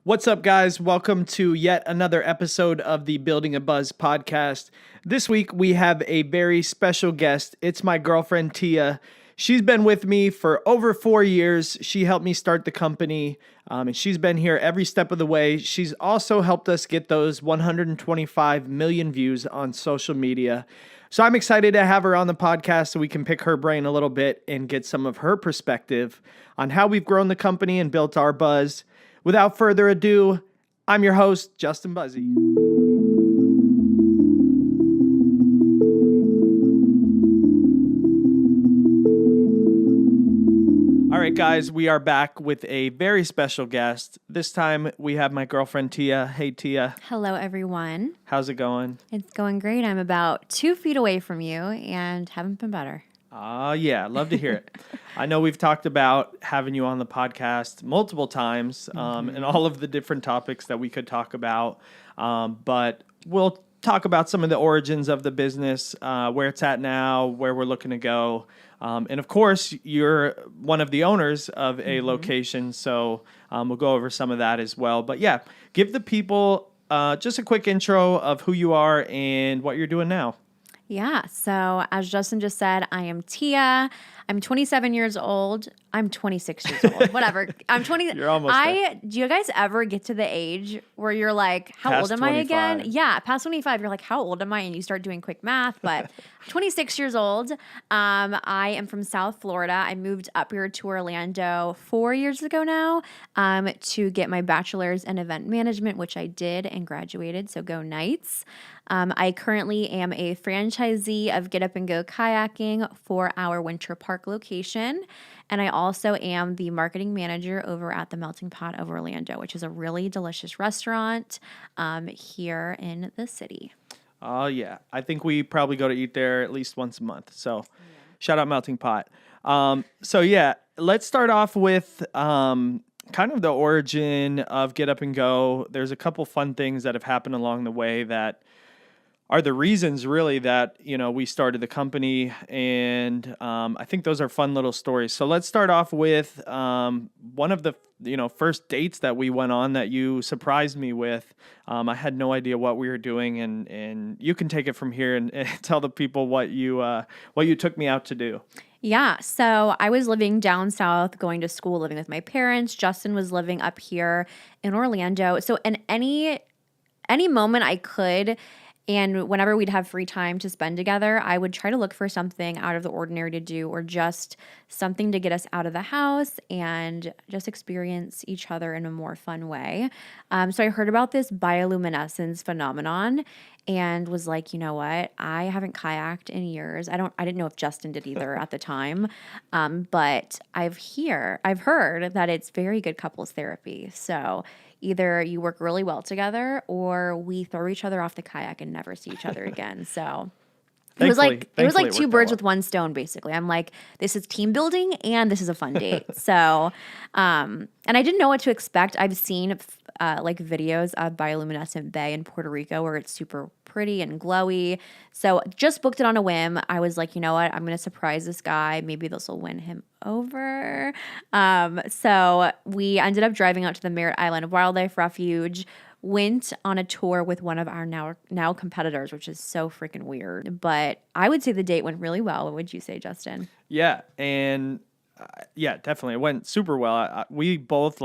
What's up, guys? Welcome to yet another episode of the Building a Buzz podcast. This week, we have a very special guest. It's my girlfriend, Tia. She's been with me for over 4 years. She helped me start the company, and she's been here every step of the way. She's also helped us get those 125 million views on social media. So I'm excited to have her on the podcast so we can pick her brain a little bit and get some of her perspective on how we've grown the company and built our buzz. Without further ado, I'm your host, Justin Buzzi. All right, guys, we are back with a very special guest. This time we have my girlfriend, Tia. Hey, Tia. Hello, everyone. How's it going? It's going great. I'm about 2 feet away from you and haven't been better. Yeah, love to hear it. I know we've talked about having you on the podcast multiple times and all of the different topics that we could talk about. But we'll talk about some of the origins of the business, where it's at now, where we're looking to go. And of course, you're one of the owners of a location, so we'll go over some of that as well. But yeah, give the people just a quick intro of who you are and what you're doing now. Yeah, so as Justin just said, I am Tia. I'm 27 years old. I'm 26 years old. Whatever. I'm 20. You're almost there. Do you guys ever get to the age where you're like, how Past old am I 25. again? Yeah, past 25, you're like, how old am I? And you start doing quick math. But 26 years old. I am from South Florida. I moved up here to Orlando 4 years ago now to get my bachelor's in event management, which I did and graduated. So go Knights. I currently am a franchisee of Get Up and Go Kayaking for our Winter Park location. And I also am the marketing manager over at the Melting Pot of Orlando, which is a really delicious restaurant here in the city. Oh, yeah. I think we probably go to eat there at least once a month. So shout out Melting Pot. So yeah, let's start off with kind of the origin of Get Up and Go. There's a couple fun things that have happened along the way that are the reasons really that, we started the company. And I think those are fun little stories. So let's start off with one of the, first dates that we went on that you surprised me with. I had no idea what we were doing, and you can take it from here and tell the people what you took me out to do. Yeah, so I was living down south, going to school, living with my parents. Justin was living up here in Orlando. So in any moment I could, and whenever we'd have free time to spend together, I would try to look for something out of the ordinary to do, or just something to get us out of the house and just experience each other in a more fun way. So I heard about this bioluminescence phenomenon and was like, you know what? I haven't kayaked in years. I didn't know if Justin did either at the time. But I've heard that it's very good couples therapy. So either you work really well together or we throw each other off the kayak and never see each other again. So it was like two birds with one stone, basically. I'm like, this is team building and this is a fun date. So, and I didn't know what to expect. I've seen like videos of bioluminescent bay in Puerto Rico where it's super pretty and glowy. So just booked it on a whim. I was like, you know what? I'm going to surprise this guy. Maybe this will win him over. So we ended up driving out to the Merritt Island Wildlife Refuge, went on a tour with one of our now competitors, which is so freaking weird. But I would say the date went really well. What would you say, Justin? Yeah, and yeah, definitely. It went super well. We both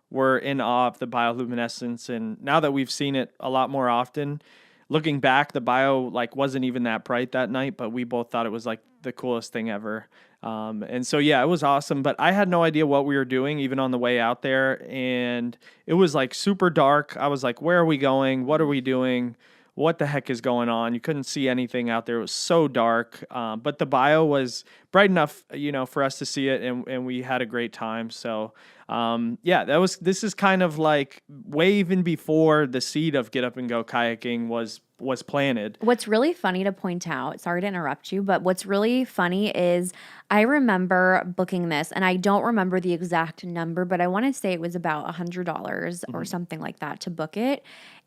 were in awe of the bioluminescence, and now that we've seen it a lot more often, looking back, the bio wasn't even that bright that night, but we both thought it was the coolest thing ever. And so, yeah, it was awesome, but I had no idea what we were doing even on the way out there. And it was super dark. I was like, where are we going? What are we doing? What the heck is going on? You couldn't see anything out there. It was so dark. But the bio was bright enough, for us to see it, and we had a great time. So, yeah, this is kind of way even before the seed of Get Up and Go Kayaking was planted. What's really funny to point out, sorry to interrupt you, but what's really funny is I remember booking this, and I don't remember the exact number, but I want to say it was about $100 or something like that to book it.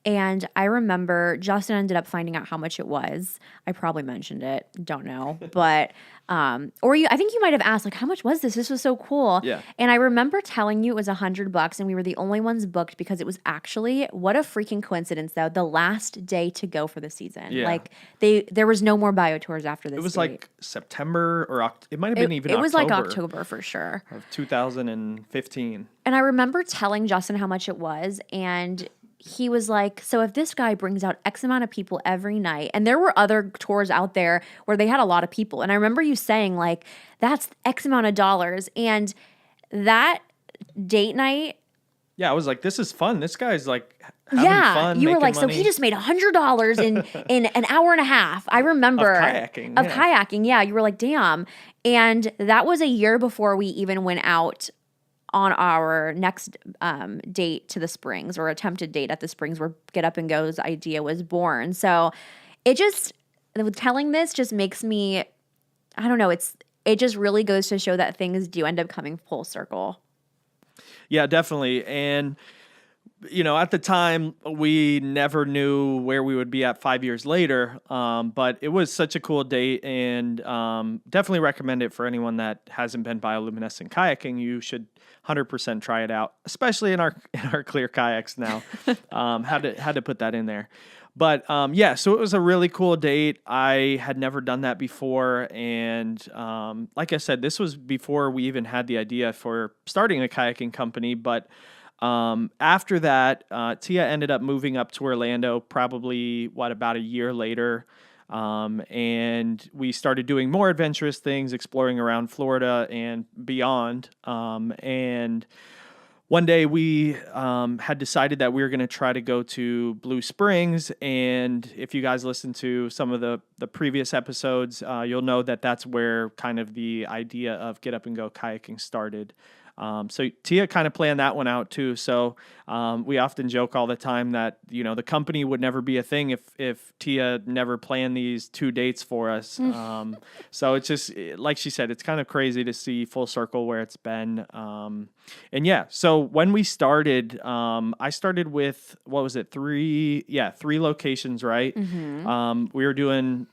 And I remember Justin ended up finding out how much it was. I probably mentioned it, don't know. But I think you might have asked, like, how much was this? This was so cool. Yeah. And I remember telling you it was $100 and we were the only ones booked because it was actually, what a freaking coincidence though, the last day to go for the season. Yeah. Like there was no more bio tours after this It was date. like September or it might have been even it October. was like October for sure. Of 2015. And I remember telling Justin how much it was, and he was like, so if this guy brings out X amount of people every night, and there were other tours out there where they had a lot of people. And I remember you saying, like, that's X amount of dollars. And that date night. Yeah, I was like, this is fun. This guy's like having fun. You were like, money. so he just made $100 in an hour and a half. I remember. Of kayaking. Yeah. You were like, damn. And that was a year before we even went out on our next date to the Springs, or attempted date at the Springs, where Get Up and Go's idea was born. So telling this just makes me, I don't know, it just really goes to show that things do end up coming full circle. Yeah, definitely. And, at the time, we never knew where we would be at 5 years later. But it was such a cool date, and definitely recommend it for anyone that hasn't been bioluminescent kayaking. You should 100% try it out, especially in our clear kayaks now. Had to put that in there. But so it was a really cool date. I had never done that before. And like I said, this was before we even had the idea for starting a kayaking company. But after that, Tia ended up moving up to Orlando probably, about a year later. And we started doing more adventurous things, exploring around Florida and beyond. And one day we had decided that we were going to try to go to Blue Springs. And if you guys listen to some of the previous episodes, you'll know that that's where kind of the idea of Get Up and Go kayaking started. So Tia kind of planned that one out too. So we often joke all the time that, the company would never be a thing if Tia never planned these 2 dates for us. So it's just, like she said, it's kind of crazy to see full circle where it's been. So when we started, I started with, what was it? 3 locations, right? Mm-hmm. We were doing,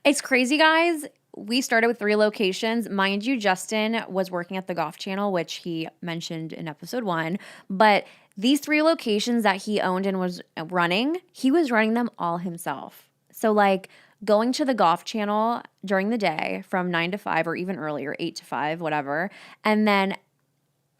it's crazy, guys. We started with 3 locations. Mind you, Justin was working at the Golf Channel, which he mentioned in episode 1. But these 3 locations that he owned and was running, he was running them all himself. So like going to the Golf Channel during the day from 9 to 5 or even earlier, 8 to 5, whatever. And then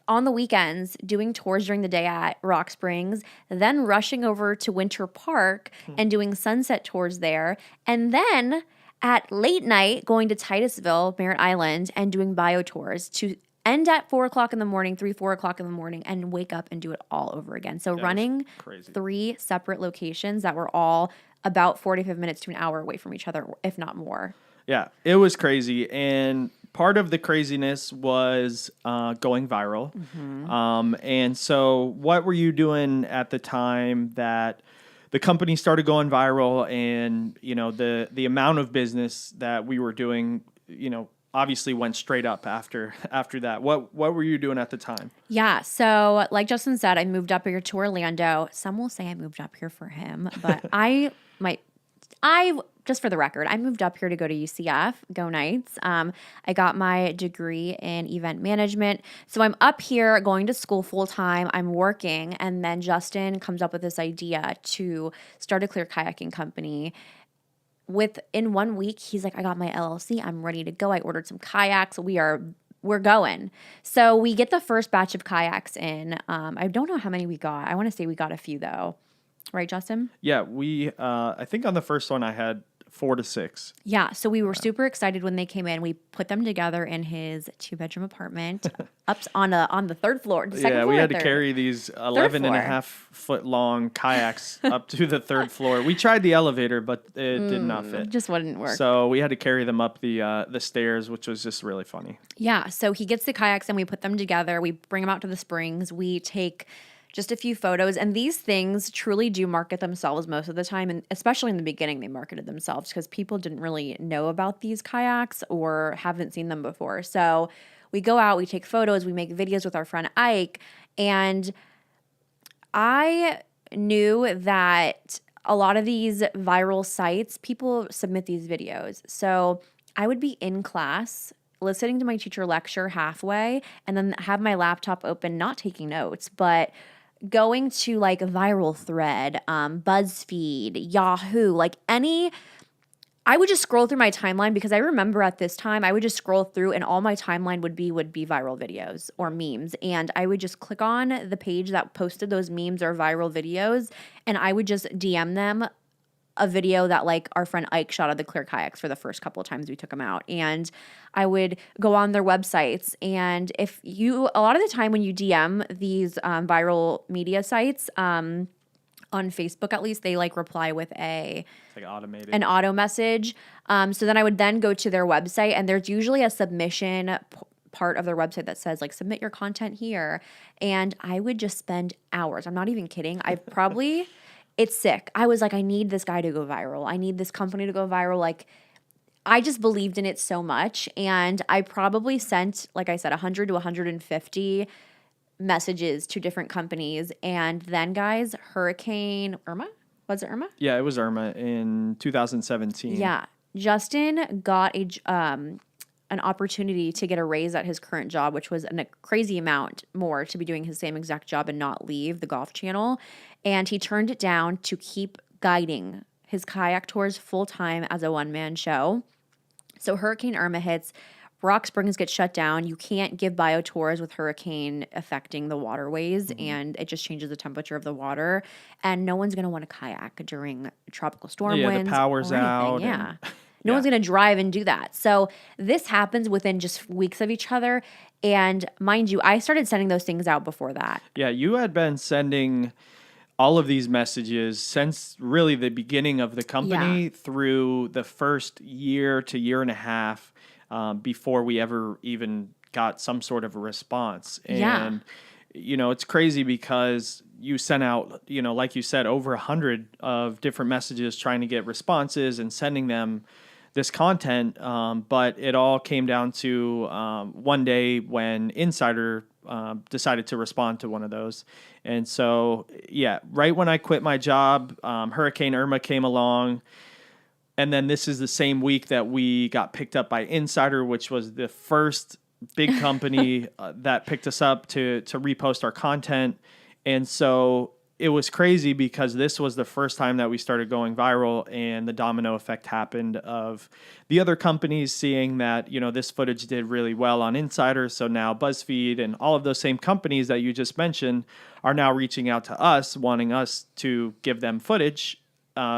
on the weekends, doing tours during the day at Rock Springs, then rushing over to Winter Park and doing sunset tours there. And then at late night, going to Titusville, Merritt Island, and doing bio tours to end at 4 o'clock in the morning, 4 o'clock in the morning, and wake up and do it all over again. So running 3 separate locations that were all about 45 minutes to an hour away from each other, if not more. Yeah, it was crazy. And part of the craziness was going viral. Mm-hmm. And so what were you doing at the time that the company started going viral, and, the amount of business that we were doing, obviously went straight up after that. What were you doing at the time? Yeah. So like Justin said, I moved up here to Orlando. Some will say I moved up here for him, but just for the record, I moved up here to go to UCF, Go Knights. I got my degree in event management. So I'm up here going to school full time. I'm working. And then Justin comes up with this idea to start a clear kayaking company. In 1 week, he's like, I got my LLC. I'm ready to go. I ordered some kayaks. We're going. So we get the first batch of kayaks in. I don't know how many we got. I want to say we got a few though. Right, Justin? Yeah, I think on the first one I had 4 to 6. Yeah, so we were super excited when they came in. We put them together in his 2-bedroom apartment up on the third floor. We had to carry these 11 and a half foot long kayaks up to the 3rd floor. We tried the elevator, but it did not fit. It just wouldn't work. So we had to carry them up the stairs, which was just really funny. Yeah, so he gets the kayaks and we put them together. We bring them out to the Springs. We take just a few photos. And these things truly do market themselves most of the time. And especially in the beginning, they marketed themselves because people didn't really know about these kayaks or haven't seen them before. So we go out, we take photos, we make videos with our friend Ike. And I knew that a lot of these viral sites, people submit these videos. So I would be in class listening to my teacher lecture halfway and then have my laptop open, not taking notes, but going to like a viral thread, BuzzFeed, Yahoo, like any. I would just scroll through my timeline because I remember at this time I would just scroll through and all my timeline would be viral videos or memes, and I would just click on the page that posted those memes or viral videos, and I would just DM them a video that like our friend Ike shot of the clear kayaks for the first couple of times we took them out. And I would go on their websites. And if you, a lot of the time when you DM these viral media sites, on Facebook at least, they like reply with It's like automated. an auto message. So then I would then go to their website, and there's usually a submission part of their website that says like submit your content here, and I would just spend hours. I'm not even kidding. I probably it's sick. I was like, I need this guy to go viral. I need this company to go viral. Like, I just believed in it so much, and I probably sent, like I said, 100 to 150 messages to different companies. And then, guys, Hurricane Irma, was it Irma? Yeah, it was Irma in 2017. Yeah, Justin got an opportunity to get a raise at his current job, which was a crazy amount more to be doing his same exact job and not leave the golf channel. And he turned it down to keep guiding his kayak tours full time as a one-man show. So Hurricane Irma hits, Rock Springs gets shut down. You can't give bio tours with hurricane affecting the waterways, and it just changes the temperature of the water. And no one's going to want to kayak during tropical storm Yeah, winds. the power's or anything. out. Yeah. And, No yeah. one's going to drive and do that. So this happens within just weeks of each other. And mind you, I started sending those things out before that. Yeah, you had been sending all of these messages since really the beginning of the company through the first year to year and a half before we ever even got some sort of a response. And, it's crazy because you sent out, like you said, over 100 of different messages trying to get responses and sending them this content. But it all came down to one day when Insider decided to respond to one of those. And so, yeah, right when I quit my job, Hurricane Irma came along. And then this is the same week that we got picked up by Insider, which was the first big company that picked us up to repost our content. And so it was crazy because this was the first time that we started going viral, and the domino effect happened of the other companies seeing that, this footage did really well on Insider. So now BuzzFeed and all of those same companies that you just mentioned are now reaching out to us, wanting us to give them footage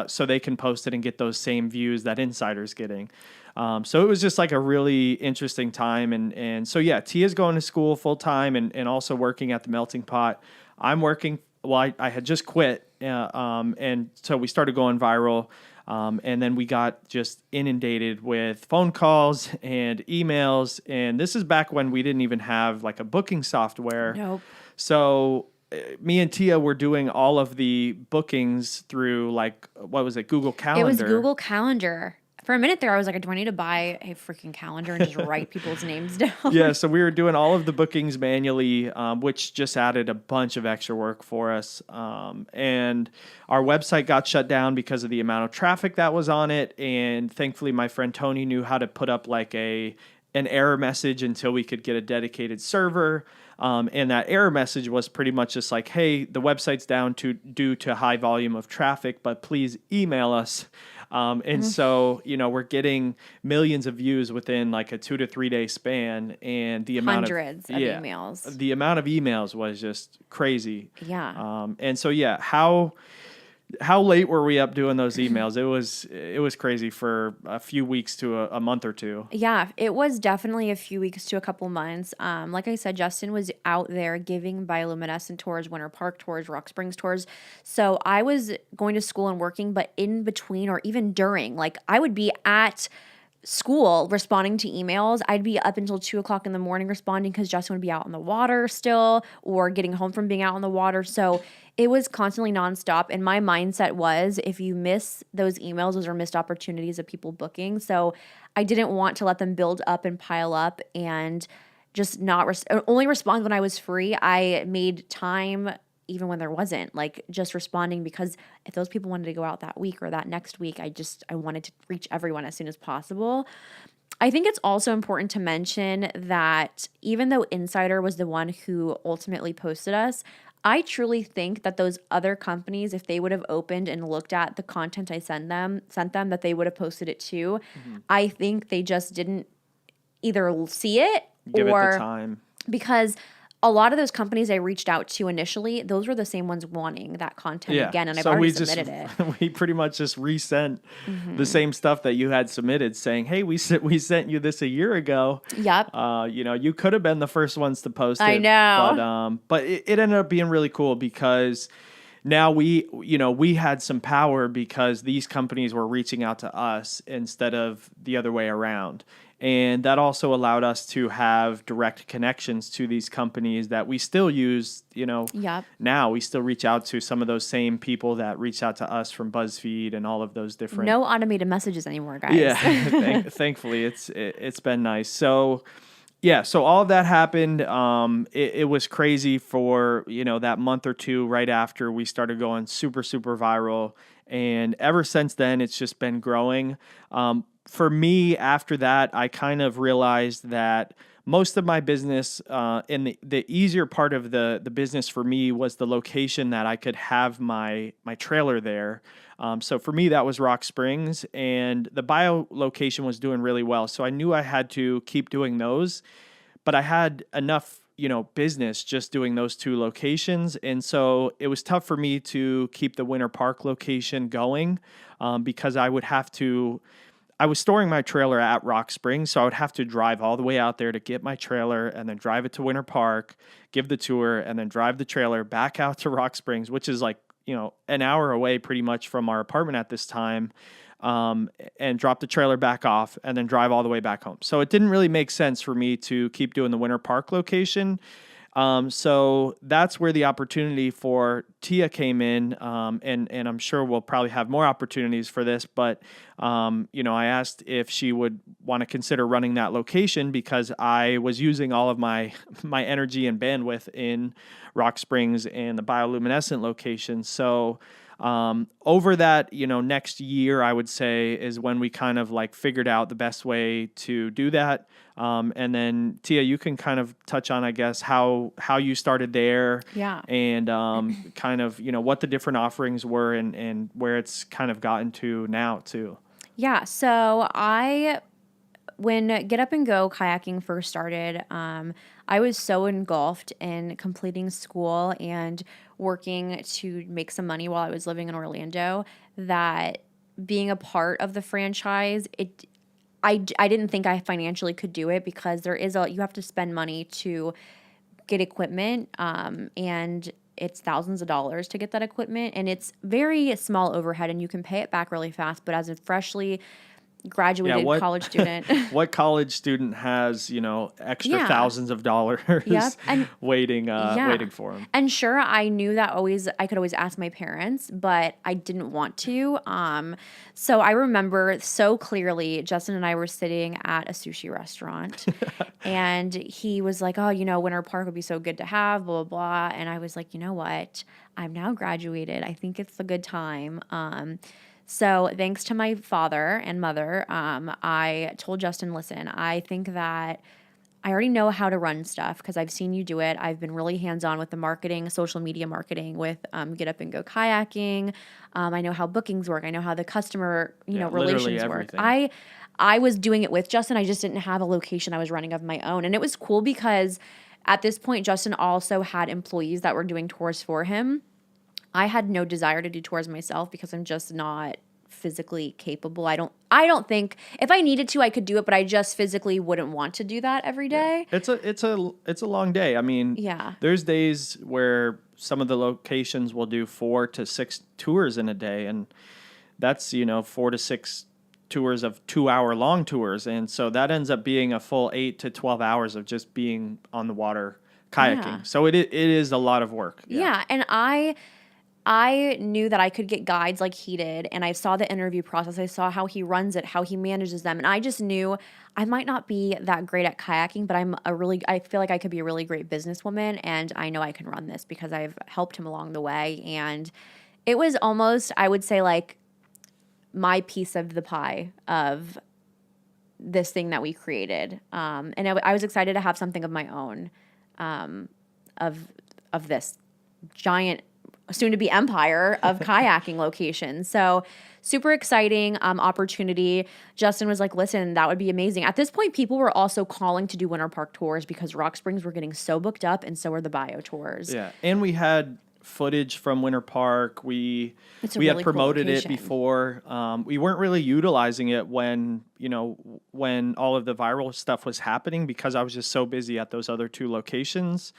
so they can post it and get those same views that Insider's getting. So it was just like a really interesting time. And so, yeah, Tia's going to school full time and also working at the Melting Pot. I'm working. Well, I had just quit. And so we started going viral. And then we got just inundated with phone calls and emails. And this is back when we didn't even have like a booking software. Nope. So me and Tia were doing all of the bookings through like, what was it? Google Calendar. It was Google Calendar. For a minute there, I was like, do I need to buy a freaking calendar and just write people's names down? Yeah, so we were doing all of the bookings manually, which just added a bunch of extra work for us. And our website got shut down because of the amount of traffic that was on it. And thankfully, my friend Tony knew how to put up like an error message until we could get a dedicated server. And that error message was pretty much just like, hey, the website's down due to high volume of traffic, but please email us. And so, we're getting millions of views within like a 2 to 3 day span, and the amount Hundreds of emails. The amount of emails was just crazy. Yeah. And so, yeah, how late were we up doing those emails? It was crazy for a few weeks to a month or two. Yeah, it was definitely a few weeks to a couple months. Like I said, Justin was out there giving bioluminescent tours, Winter Park tours, Rock Springs tours. So I was going to school and working, but in between or even during, like I would be at school responding to emails. I'd be up until 2:00 in the morning responding because Justin would be out on the water still or getting home from being out on the water. So it was constantly nonstop. And my mindset was if you miss those emails, those are missed opportunities of people booking. So I didn't want to let them build up and pile up and just not only respond when I was free. I made time even when there wasn't, like just responding because if those people wanted to go out that week or that next week, I wanted to reach everyone as soon as possible. I think it's also important to mention that even though Insider was the one who ultimately posted us, I truly think that those other companies, if they would have opened and looked at the content I sent them, that they would have posted it too. I think they just didn't either see it Give it the or time. because a lot of those companies I reached out to initially, those were the same ones wanting that content Yeah. again, and I've So already we just submitted it. we pretty much just resent the same stuff that you had submitted, saying, "Hey, we sent you this a year ago. Yep. You could have been the first ones to post I it, know. but it ended up being really cool because now we had some power because these companies were reaching out to us instead of the other way around. And that also allowed us to have direct connections to these companies that we still use, Yep. now we still reach out to some of those same people that reach out to us from BuzzFeed and all of those different. No automated messages anymore, guys. Yeah, thankfully it's been nice. So yeah, so all of that happened. It was crazy for that month or two right after we started going super super viral, and ever since then it's just been growing. For me, after that, I kind of realized that most of my business, and the easier part of the business for me was the location that I could have my trailer there. So for me, that was Rock Springs, and the bio location was doing really well. So I knew I had to keep doing those, but I had enough, business just doing those two locations. And so it was tough for me to keep the Winter Park location going, because I was storing my trailer at Rock Springs, so I would have to drive all the way out there to get my trailer and then drive it to Winter Park, give the tour, and then drive the trailer back out to Rock Springs, which is like, an hour away pretty much from our apartment at this time, and drop the trailer back off and then drive all the way back home. So it didn't really make sense for me to keep doing the Winter Park location. So that's where the opportunity for Tia came in, and I'm sure we'll probably have more opportunities for this, but I asked if she would want to consider running that location because I was using all of my energy and bandwidth in Rock Springs and the bioluminescent location. So over that, next year, I would say is when we kind of like figured out the best way to do that. And then Tia, you can kind of touch on, I guess, how you started there, Yeah. and kind of, what the different offerings were and where it's kind of gotten to now too. Yeah. So when Get Up and Go kayaking first started, I was so engulfed in completing school and working to make some money while I was living in Orlando that being a part of the franchise, I didn't think I financially could do it because you have to spend money to get equipment, and it's thousands of dollars to get that equipment, and it's very small overhead and you can pay it back really fast. But as a freshly graduated college student, what college student has, extra Yeah. thousands of dollars Yep. And waiting Yeah. for them? And sure, I knew that I could always ask my parents, but I didn't want to. So I remember so clearly, Justin and I were sitting at a sushi restaurant, and he was like, "Oh, Winter Park would be so good to have, blah blah blah." And I was like, "You know what? I'm now graduated. I think it's a good time." So thanks to my father and mother, I told Justin, "Listen, I think that I already know how to run stuff because I've seen you do it. I've been really hands-on with the marketing, social media marketing with Get Up and Go kayaking. I know how bookings work. I know how the customer, relations work. everything. I was doing it with Justin. I just didn't have a location I was running of my own. And it was cool because at this point, Justin also had employees that were doing tours for him. I had no desire to do tours myself because I'm just not physically capable. I don't think if I needed to I could do it, but I just physically wouldn't want to do that every day. Yeah. It's a long day. I mean, Yeah. there's days where some of the locations will do 4 to 6 tours in a day, and that's 4 to 6 tours of 2-hour long tours, and so that ends up being a full 8 to 12 hours of just being on the water kayaking. Yeah. So it is a lot of work. Yeah, and I knew that I could get guides like he did, and I saw the interview process. I saw how he runs it, how he manages them, and I just knew I might not be that great at kayaking, but I feel like I could be a really great businesswoman, and I know I can run this because I've helped him along the way, and it was almost, I would say, like my piece of the pie of this thing that we created. And I was excited to have something of my own, of this giant, soon to be empire of kayaking locations. So super exciting opportunity. Justin was like, listen, that would be amazing. At this point, people were also calling to do Winter Park tours because Rock Springs were getting so booked up, and so were the bio tours. Yeah. And we had footage from Winter Park. We Really had promoted cool it before. We weren't really utilizing it when all of the viral stuff was happening because I was just so busy at those other two locations.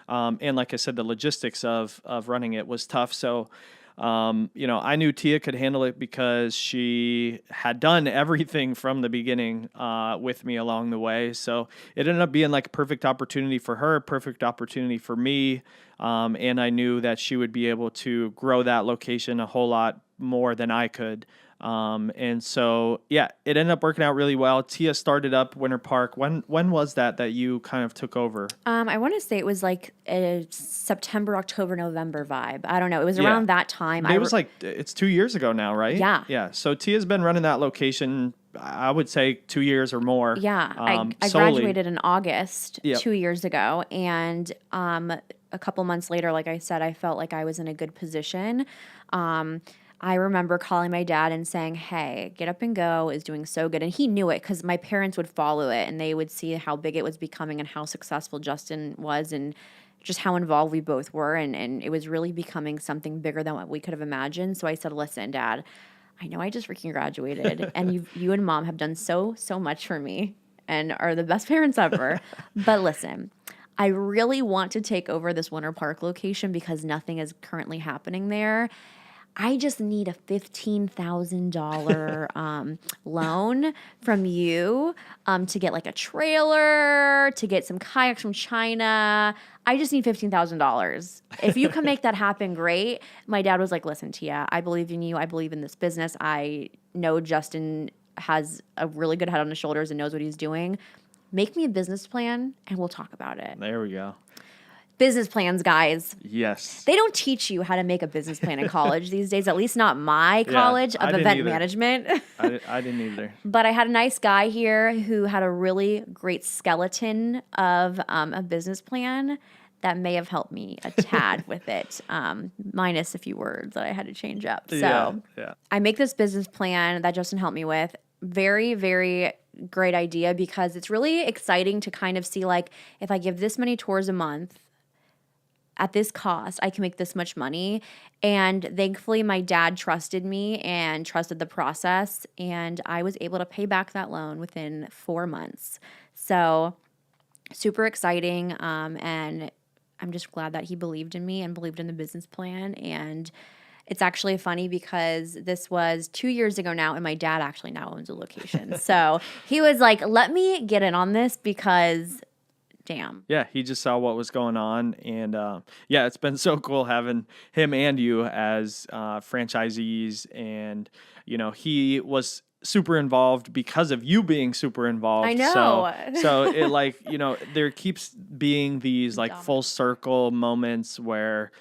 And like I said, the logistics of running it was tough. So, I knew Tia could handle it because she had done everything from the beginning with me along the way. So it ended up being like a perfect opportunity for her, perfect opportunity for me. And I knew that she would be able to grow that location a whole lot more than I could. And so, yeah, it ended up working out really well. Tia started up Winter Park. When was that you kind of took over? I want to say it was like a September, October, November vibe. I don't know. It was around that time. It was like, it's 2 years ago now, right? Yeah. Yeah. So Tia's been running that location, I would say 2 years or more. Yeah. I solely. graduated in August 2 years ago. And a couple months later, like I said, I felt like I was in a good position. I remember calling my dad and saying, hey, Get Up and Go is doing so good. And he knew it because my parents would follow it and they would see how big it was becoming and how successful Justin was and just how involved we both were. And it was really becoming something bigger than what we could have imagined. So I said, listen, Dad, I know I just freaking graduated and you and Mom have done so much for me and are the best parents ever. But listen, I really want to take over this Winter Park location because nothing is currently happening there. I just need a $15,000 loan from you to get like a trailer, to get some kayaks from China. I just need $15,000. If you can make that happen, great. My dad was like, listen, Tia, I believe in you. I believe in this business. I know Justin has a really good head on his shoulders and knows what he's doing. Make me a business plan and we'll talk about it. There we go. Business plans, guys. Yes. They don't teach you how to make a business plan in college these days, at least not my college of event management. I didn't either. But I had a nice guy here who had a really great skeleton of a business plan that may have helped me a tad with it, minus a few words that I had to change up. So I make this business plan that Justin helped me with. Very, very great idea because it's really exciting to kind of see like if I give this many tours a month, at this cost, I can make this much money. And thankfully, my dad trusted me and trusted the process. And I was able to pay back that loan within 4 months. So super exciting. And I'm just glad that he believed in me and believed in the business plan. And it's actually funny because this was 2 years ago now, and my dad actually now owns a location. So he was like, let me get in on this because damn. Yeah, he just saw what was going on. And it's been so cool having him and you as franchisees. And, he was super involved because of you being super involved. I know. So it like, there keeps being these like full circle moments where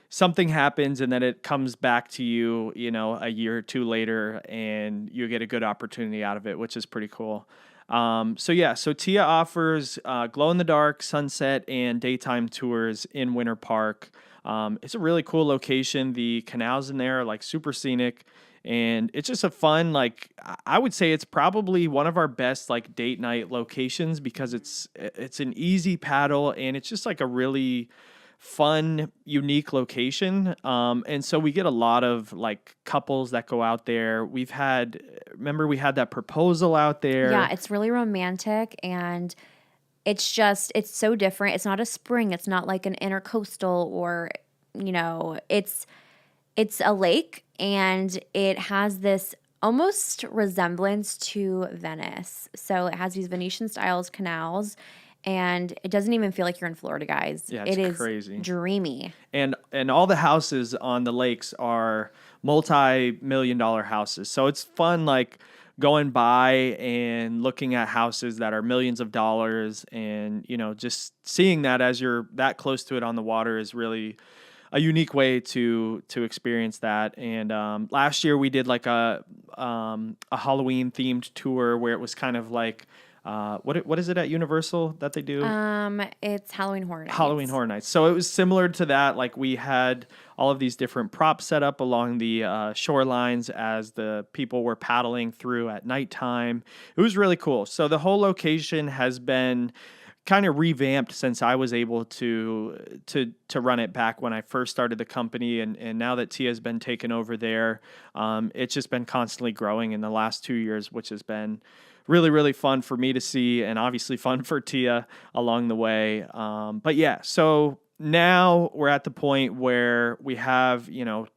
something happens and then it comes back to you, a year or two later and you get a good opportunity out of it, which is pretty cool. So Tia offers glow-in-the-dark, sunset, and daytime tours in Winter Park. It's a really cool location. The canals in there are like super scenic, and it's just a fun, like I would say it's probably one of our best like date night locations because it's an easy paddle and it's just like a really fun, unique location. And so we get a lot of like couples that go out there. We had that proposal out there. Yeah, it's really romantic and it's so different. It's not a spring. It's not like an intercoastal or, it's a lake and it has this almost resemblance to Venice. So it has these Venetian styles canals. And it doesn't even feel like you're in Florida, guys. Yeah, it's crazy. Dreamy. And all the houses on the lakes are multi-million-dollar houses. So it's fun, like going by and looking at houses that are millions of dollars, and just seeing that as you're that close to it on the water is really a unique way to experience that. And last year we did like a Halloween themed tour where it was kind of like what is it at Universal that they do? It's Halloween Horror Nights. Halloween Horror Nights. So it was similar to that. Like we had all of these different props set up along the shorelines as the people were paddling through at nighttime. It was really cool. So the whole location has been kind of revamped since I was able to run it back when I first started the company, and now that Tia's been taken over there, it's just been constantly growing in the last 2 years, which has been really, really fun for me to see, and obviously fun for Tia along the way. But yeah, so now we're at the point where we have,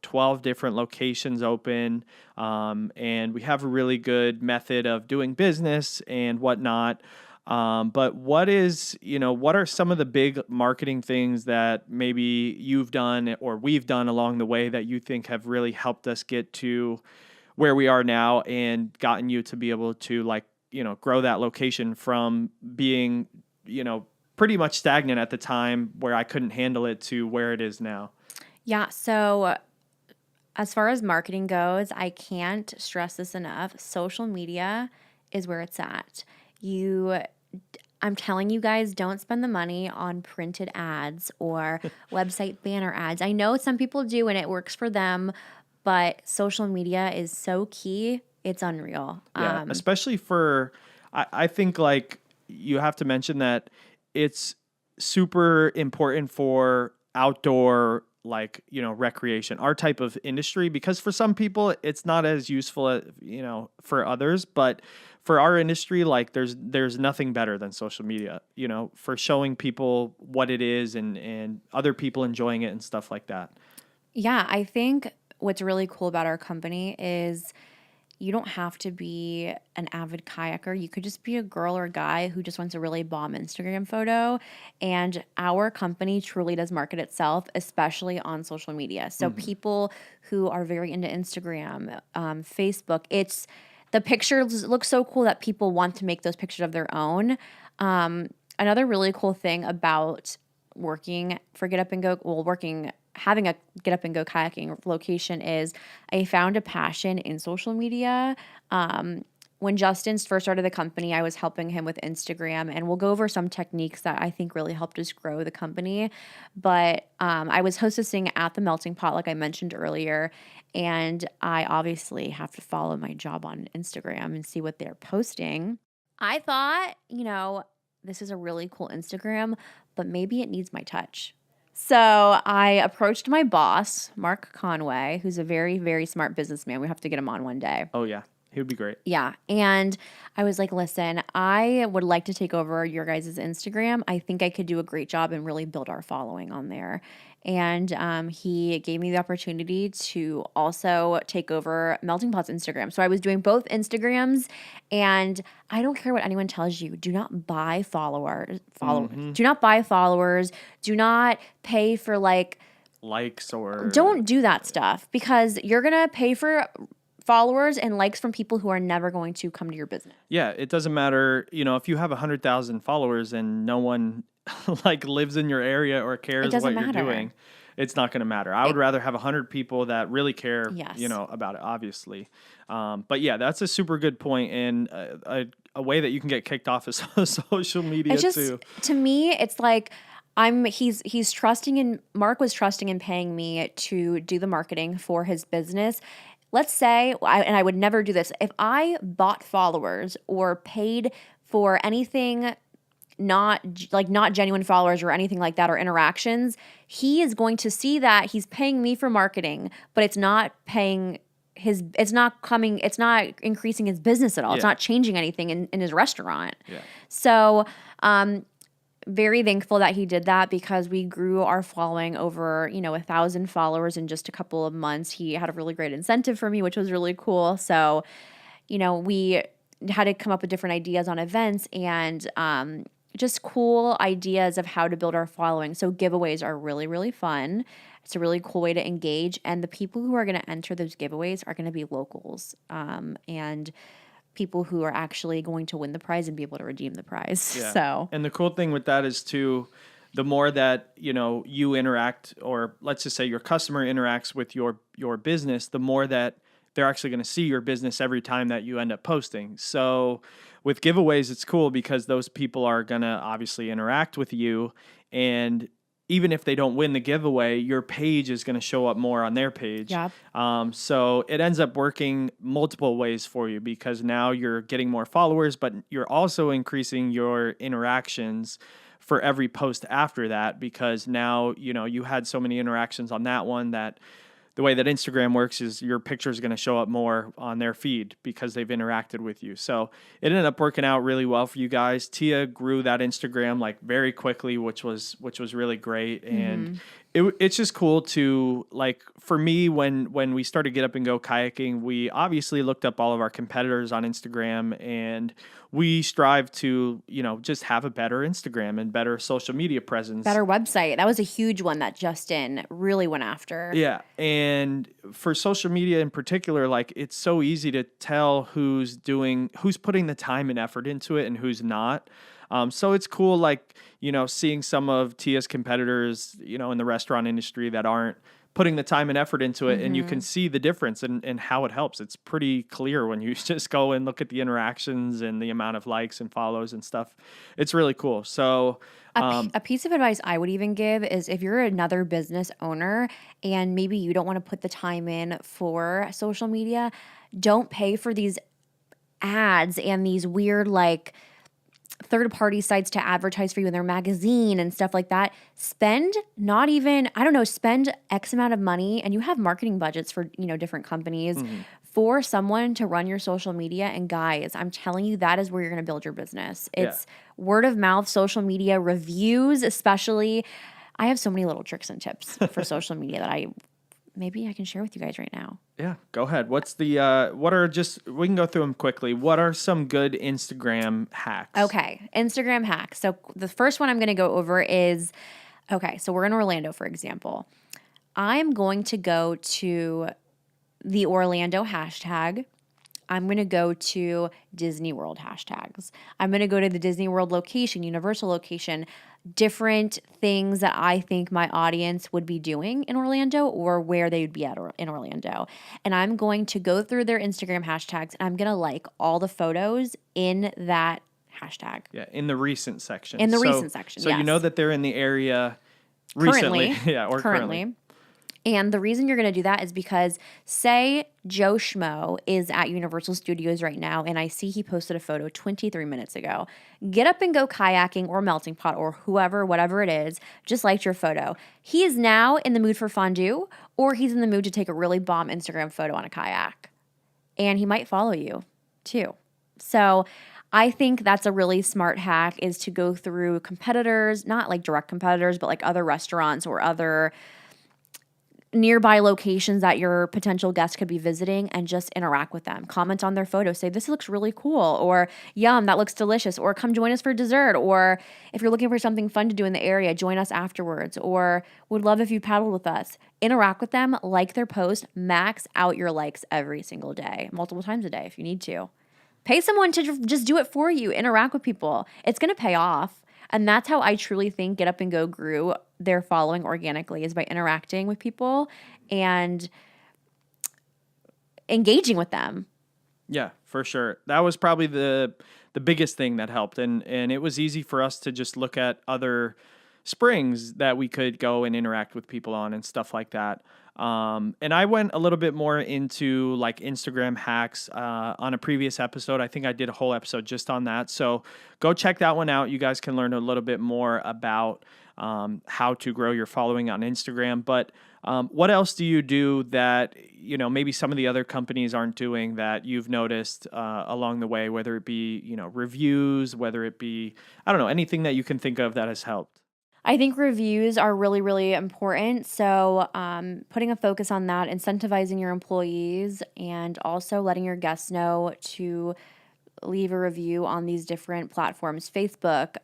12 different locations open, and we have a really good method of doing business and whatnot. But what are some of the big marketing things that maybe you've done or we've done along the way that you think have really helped us get to where we are now and gotten you to be able to grow that location from being, pretty much stagnant at the time where I couldn't handle it to where it is now? Yeah. So as far as marketing goes, I can't stress this enough. Social media is where it's at. I'm telling you guys, don't spend the money on printed ads or website banner ads. I know some people do and it works for them, but social media is so key. It's unreal. Yeah, especially I think like you have to mention that it's super important for outdoor, recreation, our type of industry, because for some people it's not as useful as, for others, but for our industry, like there's nothing better than social media, for showing people what it is and other people enjoying it and stuff like that. Yeah, I think what's really cool about our company is you don't have to be an avid kayaker. You could just be a girl or a guy who just wants a really bomb Instagram photo. And our company truly does market itself, especially on social media. So people who are very into Instagram, Facebook, the pictures look so cool that people want to make those pictures of their own. Another really cool thing about working for Get Up and Go, having a Get Up and Go kayaking location is I found a passion in social media. When Justin first started the company, I was helping him with Instagram, and we'll go over some techniques that I think really helped us grow the company. But I was hostessing at the Melting Pot, like I mentioned earlier, and I obviously have to follow my job on Instagram and see what they're posting. I thought, this is a really cool Instagram, but maybe it needs my touch. So I approached my boss, Mark Conway, who's a very, very smart businessman. We have to get him on one day. Oh, yeah. He would be great. Yeah. And I was like, listen, I would like to take over your guys' Instagram. I think I could do a great job and really build our following on there. And he gave me the opportunity to also take over Melting Pot's Instagram. So I was doing both Instagrams, and I don't care what anyone tells you. Do not buy followers. Do not buy followers. Do not pay for likes or... Don't do that stuff, because you're going to pay for followers and likes from people who are never going to come to your business. Yeah, it doesn't matter, if you have 100,000 followers and no one lives in your area or cares what you're doing, it's not going to matter. I would rather have 100 people that really care, about it, obviously. But yeah, that's a super good point, and a way that you can get kicked off is social media too. To me, it's like he's trusting in, Mark was trusting in paying me to do the marketing for his business. Let's say, and I would never do this, if I bought followers or paid for anything not genuine followers or anything like that, or interactions, he is going to see that he's paying me for marketing, but it's not increasing his business at all. Yeah. It's not changing anything in his restaurant. Yeah. So, very thankful that he did that, because we grew our following over, 1,000 followers in just a couple of months. He had a really great incentive for me, which was really cool. So, we had to come up with different ideas on events and just cool ideas of how to build our following. So giveaways are really, really fun. It's a really cool way to engage. And the people who are going to enter those giveaways are going to be locals. And people who are actually going to win the prize and be able to redeem the prize. Yeah. So, and the cool thing with that is too, the more that, you interact, or let's just say your customer interacts with your business, the more that they're actually going to see your business every time that you end up posting. So with giveaways, it's cool because those people are going to obviously interact with you, and even if they don't win the giveaway, your page is going to show up more on their page. Yeah. So it ends up working multiple ways for you because now you're getting more followers, but you're also increasing your interactions for every post after that, because now, you had so many interactions on that one that the way that Instagram works is your picture is going to show up more on their feed because they've interacted with you. So it ended up working out really well for you guys. Tia grew that Instagram like very quickly, which was really great. And it's just cool to, like, for me, when we started Get Up and Go kayaking, we obviously looked up all of our competitors on Instagram, and we strive to, just have a better Instagram and better social media presence. Better website. That was a huge one that Justin really went after. Yeah. And for social media in particular, like, it's so easy to tell who's putting the time and effort into it and who's not. So it's cool, like, seeing some of Tia's competitors, in the restaurant industry that aren't putting the time and effort into it, and you can see the difference and how it helps. It's pretty clear when you just go and look at the interactions and the amount of likes and follows and stuff. It's really cool. So a piece of advice I would even give is, if you're another business owner and maybe you don't want to put the time in for social media, don't pay for these ads and these weird, like, third-party sites to advertise for you in their magazine and stuff like that. Spend X amount of money, and you have marketing budgets for, different companies, for someone to run your social media. And guys, I'm telling you, that is where you're going to build your business. It's word of mouth, social media, reviews, especially. I have so many little tricks and tips for social media that maybe I can share with you guys right now. Yeah, go ahead. We can go through them quickly. What are some good Instagram hacks? Okay, Instagram hacks. So the first one I'm going to go over is, okay, so we're in Orlando, for example. I'm going to go to the Orlando hashtag. I'm going to go to Disney World hashtags. I'm going to go to the Disney World location, Universal location, different things that I think my audience would be doing in Orlando, or where they would be at in Orlando. And I'm going to go through their Instagram hashtags, and I'm going to like all the photos in that hashtag. Yeah, in the recent section. Recent section, So yes. you know that they're in the area recently. Currently. And the reason you're going to do that is because, say Joe Schmo is at Universal Studios right now, and I see he posted a photo 23 minutes ago. Get Up and Go kayaking or melting pot or whatever it is, just liked your photo. He is now in the mood for fondue, or he's in the mood to take a really bomb Instagram photo on a kayak. And he might follow you too. So I think that's a really smart hack, is to go through competitors, not like direct competitors, but like other restaurants or other nearby locations that your potential guest could be visiting, and just interact with them. Comment on their photos. Say, this looks really cool, or yum, that looks delicious, or come join us for dessert, or if you're looking for something fun to do in the area, join us afterwards, or would love if you paddled with us. Interact with them, like their post, max out your likes every single day, multiple times a day if you need to. Pay someone to just do it for you. Interact with people. It's going to pay off. And that's how I truly think Get Up and Go grew their following organically, is by interacting with people and engaging with them. Yeah, for sure. That was probably the biggest thing that helped. And it was easy for us to just look at other springs that we could go and interact with people on and stuff like that. And I went a little bit more into like Instagram hacks on a previous episode. I think I did a whole episode just on that. So go check that one out. You guys can learn a little bit more about how to grow your following on Instagram. But what else do you do that, maybe some of the other companies aren't doing, that you've noticed along the way, whether it be, reviews, whether it be, I don't know, anything that you can think of that has helped? I think reviews are really, really important. So putting a focus on that, incentivizing your employees, and also letting your guests know to leave a review on these different platforms: Facebook,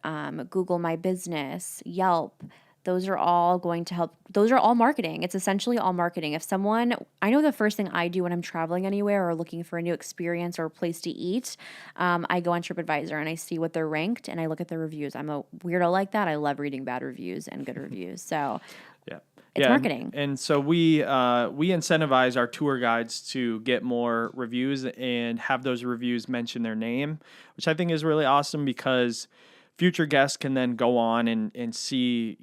Google My Business, Yelp. those are all going to help. Those are all marketing. It's essentially all marketing. If someone, I know the first thing I do when I'm traveling anywhere or looking for a new experience or a place to eat, I go on TripAdvisor and I see what they're ranked and I look at the reviews. I'm a weirdo like that. I love reading bad reviews and good reviews. So Yeah. it's Yeah, marketing. and so we incentivize our tour guides to get more reviews and have those reviews mention their name, which I think is really awesome because future guests can then go on and see,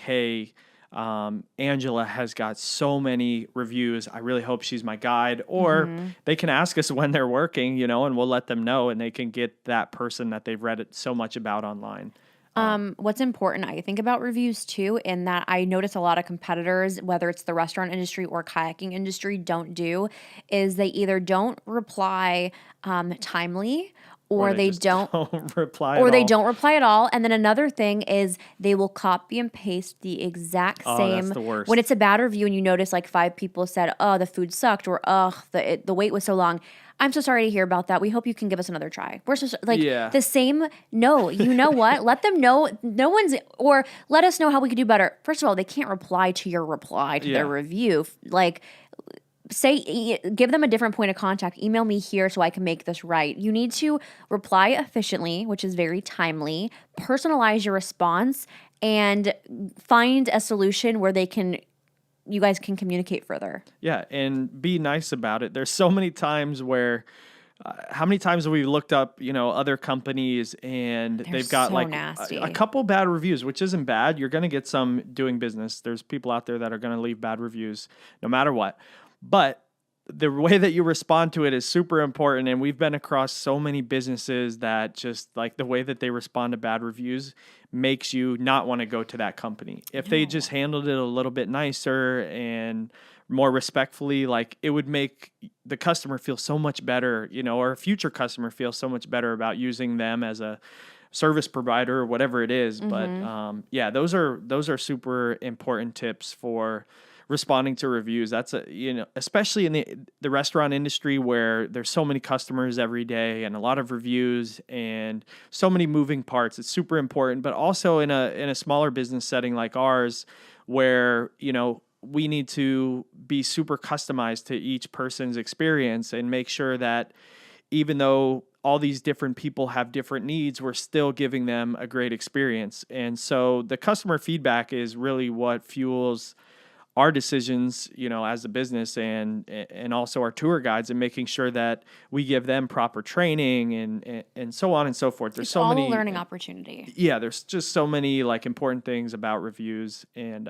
hey, Angela has got so many reviews. I really hope she's my guide. Or they can ask us when they're working, and we'll let them know and they can get that person that they've read it so much about online. What's important, I think, about reviews too, in that I notice a lot of competitors, whether it's the restaurant industry or kayaking industry, don't do, is they either don't reply timely, or they just don't don't reply or at they all. don't reply at all. And then another thing is they will copy and paste the exact Oh, that's same. the worst. When it's a bad review and you notice like 5 people said, "Oh, the food sucked," or the wait was so long. I'm so sorry to hear about that. We hope you can give us another try. We're so like Yeah. the same. No, you know what? Let them know. No one's, or let us know how we could do better. First of all, they can't reply to your reply to their Yeah. review. Like, give them a different point of contact. Email me here so I can make this right. You need to reply efficiently, which is very timely, personalize your response, and find a solution where you guys can communicate further. Yeah, and be nice about it. There's so many times where, how many times have we looked up, other companies and they've got so like nasty. a couple bad reviews, which isn't bad. You're going to get some doing business. There's people out there that are going to leave bad reviews no matter what. But the way that you respond to it is super important. And we've been across so many businesses that just like the way that they respond to bad reviews makes you not want to go to that company. If they just handled it a little bit nicer and more respectfully, like it would make the customer feel so much better, or a future customer feel so much better about using them as a service provider or whatever it is. But yeah, those are super important tips for responding to reviews. That's especially in the restaurant industry where there's so many customers every day and a lot of reviews and so many moving parts. It's super important, but also in a smaller business setting like ours where, we need to be super customized to each person's experience and make sure that even though all these different people have different needs, we're still giving them a great experience. And so the customer feedback is really what fuels our decisions, as a business and also our tour guides, and making sure that we give them proper training and so on and so forth. There's It's so all many a learning opportunity. Yeah, there's just so many like important things about reviews. And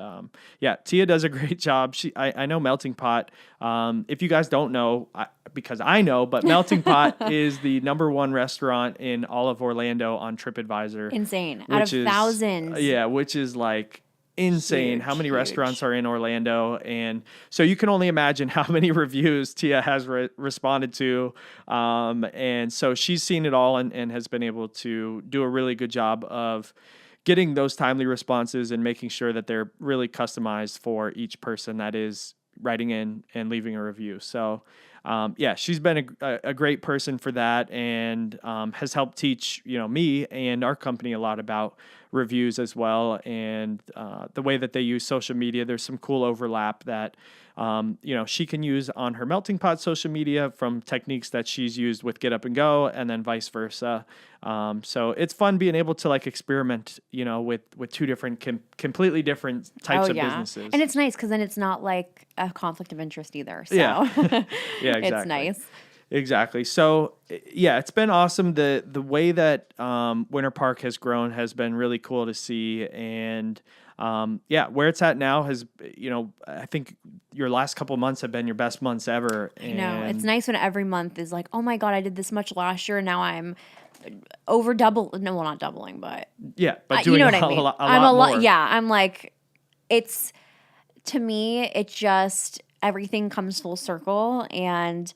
yeah, Tia does a great job. I know Melting Pot. If you guys don't know, because I know, but Melting Pot is the #1 restaurant in all of Orlando on TripAdvisor. Insane. Out of Which is thousands. Yeah, which is like insane how many Huge. restaurants are in Orlando. And so you can only imagine how many reviews Tia has responded to. And so she's seen it all and has been able to do a really good job of getting those timely responses and making sure that they're really customized for each person that is writing in and leaving a review. So yeah, she's been a great person for that and has helped teach me and our company a lot about reviews as well, and the way that they use social media. There's some cool overlap that she can use on her Melting Pot social media from techniques that she's used with Get Up and Go, and then vice versa. So it's fun being able to like experiment, with two different, completely different types of businesses. And it's nice because then it's not like a conflict of interest either. So Yeah, yeah, exactly. It's nice. Exactly. So yeah, it's been awesome. The way that Winter Park has grown has been really cool to see, and yeah, where it's at now has, I think your last couple of months have been your best months ever. I know. It's nice when every month is like, oh my God, I did this much last year and now I'm over double. No, well, not doubling, but yeah, but doing what I mean. I'm a lot more. Yeah, I'm like, to me, it just, everything comes full circle. And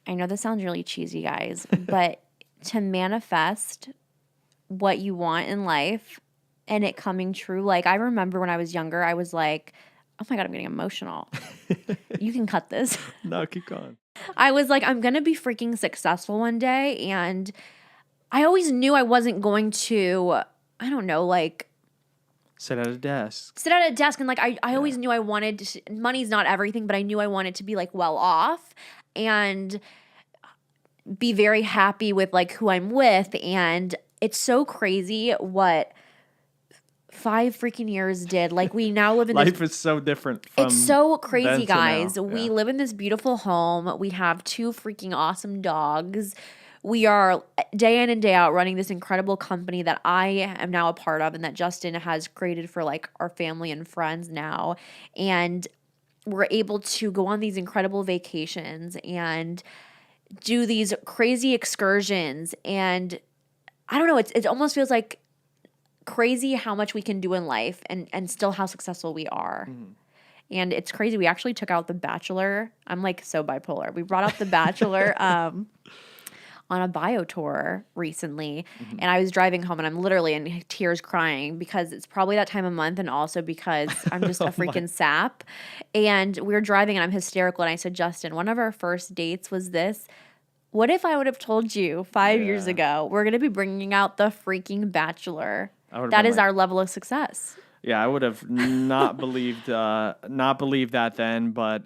I know this sounds really cheesy, guys, but to manifest what you want in life and it coming true. Like, I remember when I was younger, I was like, oh my God, I'm getting emotional. You can cut this. No, keep going. I was like, I'm going to be freaking successful one day. And I always knew I wasn't going to, I don't know, like Sit at a desk. Sit at a desk and like I always knew I wanted money's not everything, but I knew I wanted to be like well off and be very happy with like who I'm with. And it's so crazy what 5 freaking years did. Like we now live in Life is so different from it's so then crazy, to now. guys. We Yeah. live in this beautiful home. We have 2 freaking awesome dogs. We are day in and day out running this incredible company that I am now a part of and that Justin has created for like our family and friends now. And we're able to go on these incredible vacations and do these crazy excursions. And I don't know, it almost feels like crazy how much we can do in life and still how successful we are. And it's crazy. We actually took out The Bachelor. I'm like so bipolar. We brought out The Bachelor on a bio tour recently. And I was driving home and I'm literally in tears crying because it's probably that time of month and also because I'm just a freaking sap. And we were driving and I'm hysterical. And I said, Justin, one of our first dates was this. What if I would have told you 5 years ago, we're going to be bringing out the freaking Bachelor? That is our level of success. Yeah, I would have not believed that then, but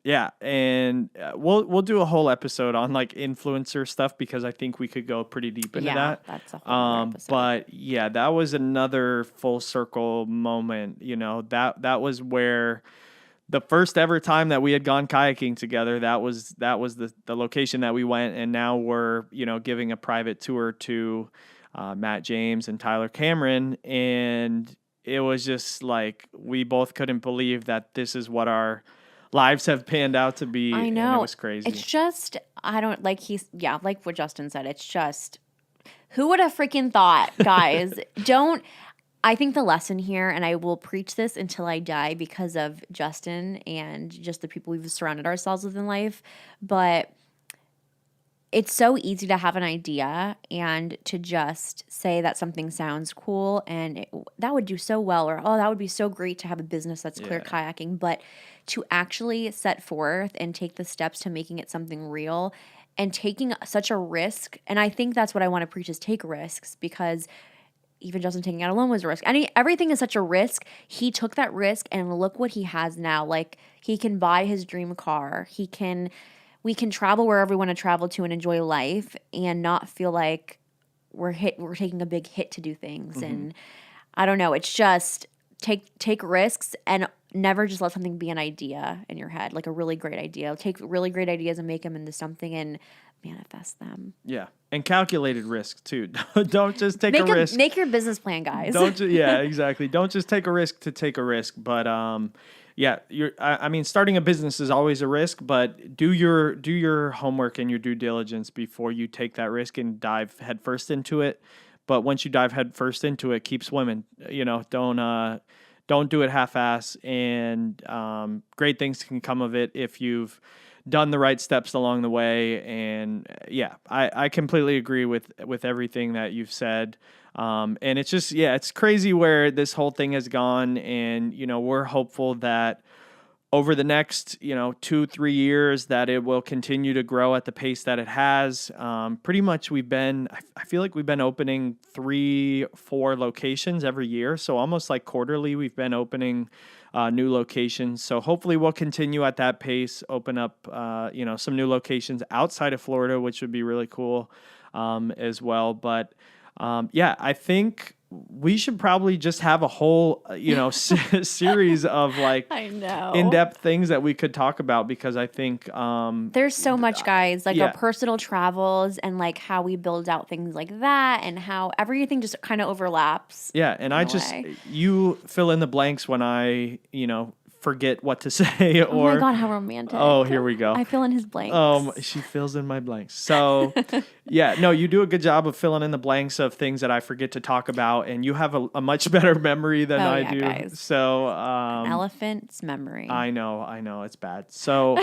yeah, and we'll do a whole episode on like influencer stuff because I think we could go pretty deep into that. That's a whole other episode. But yeah, that was another full circle moment. You know, that was where the first ever time that we had gone kayaking together, that was the location that we went, and now we're giving a private tour to Matt James and Tyler Cameron, and it was just like we both couldn't believe that this is what our lives have panned out to be. I know. And it was crazy. It's just, I don't, like like what Justin said, it's just, who would have freaking thought, guys? I think the lesson here, and I will preach this until I die because of Justin and just the people we've surrounded ourselves with in life, but it's so easy to have an idea and to just say that something sounds cool and that would do so well, or, oh, that would be so great to have a business that's clear kayaking. But to actually set forth and take the steps to making it something real and taking such a risk, and I think that's what I want to preach is take risks, because even Justin taking out a loan was a risk. Everything is such a risk. He took that risk and look what he has now. Like, he can buy his dream car. We can travel wherever we want to travel to and enjoy life and not feel like we're taking a big hit to do things. And I don't know. It's just take risks and never just let something be an idea in your head, like a really great idea. Take really great ideas and make them into something and manifest them. Yeah. And calculated risk too. Don't just take a risk. Make your business plan, guys. Yeah, exactly. Don't just take a risk to take a risk. But yeah, I mean, starting a business is always a risk, but do your homework and your due diligence before you take that risk and dive headfirst into it. But once you dive headfirst into it, keep swimming. Don't do it half-ass. And great things can come of it if you've done the right steps along the way. And yeah, I completely agree with everything that you've said. And it's just, it's crazy where this whole thing has gone. And, we're hopeful that over the next, 2-3 years that it will continue to grow at the pace that it has. Pretty much I feel like we've been opening 3-4 locations every year. So almost like quarterly, we've been opening new locations. So hopefully we'll continue at that pace, open up, some new locations outside of Florida, which would be really cool as well. But I think we should probably just have a whole, series of like in-depth things that we could talk about, because I think there's so much, guys, like our personal travels and like how we build out things like that and how everything just kind of overlaps. Yeah. And you fill in the blanks when I, forget what to say. Oh my God, how romantic. Oh, here we go. I fill in his blanks. She fills in my blanks. So you do a good job of filling in the blanks of things that I forget to talk about, and you have a much better memory than I do. Guys. So elephant's memory. I know it's bad. So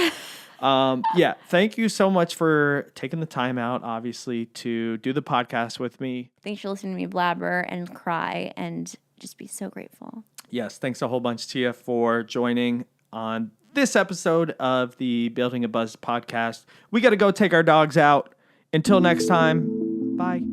thank you so much for taking the time out, obviously, to do the podcast with me. Thanks for listening to me blabber and cry and just be so grateful. Yes, thanks a whole bunch, Tia, for joining on this episode of the Building a Buzz podcast. We got to go take our dogs out. Until next time, bye.